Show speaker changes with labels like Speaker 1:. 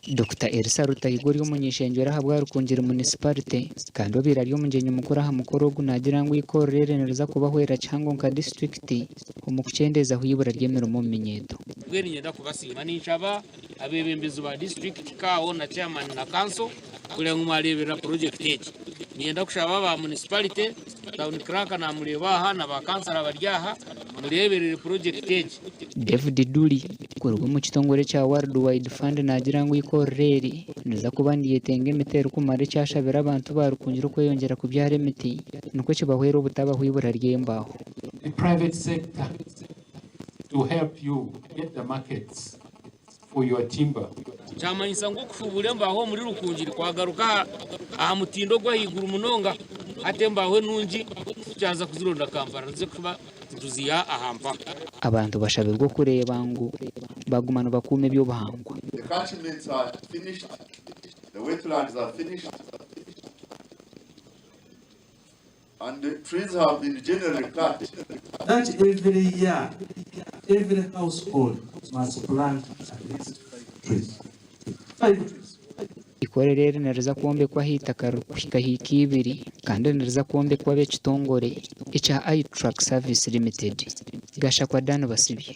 Speaker 1: Dr. Elsa Rutahigwa y'umunyeshengero habwa rukungira municipality kandi obira ryo munjenye mukuru aha mukuru gunagira ngo ikorere neza kubahwera cyangwa nka district umukucendeza huyibura ry'emirimo minyeto
Speaker 2: bwene nyenda kubasima n'inshaba abebembezo ba district kawo na chairman na council kule ngumarebera project eki nyenda kushaba ba municipality town clerk na murebaha na ba council abaryaha mureberere project eki.
Speaker 1: David Duli kurwa mu kitongore cya World Wide Fund nagira ngo ikorere neza kubandiye tenge metero kumare cyashabira abantu barukungira ko yongera kubyara emiti nuko kibahwera ubutaba huyibura ry'embaho.
Speaker 3: The private sector to help you get the markets for your timber.
Speaker 2: Chamanyisa ngo kufubure mbaho muri rukungiri kwagaruka aha mutindo gwa higuru munonga atembaho nungi cyaza kuzironda Kampala nze kuba tuziya ahampa
Speaker 1: abantu bashabirwa kureba ngo bagumana bakume byo bahangwa.
Speaker 4: The catchments are finished, the wetlands are finished, and the trees have been generally cut.
Speaker 5: That every year, every household must plant at least 5 trees. 5 trees.
Speaker 1: Ikorere nereza kuombe kwa hita karushika hiki ibiri kandi nereza kuombe kwa be kitongore icha iTruck Service Limited gasha kwa dano basibye.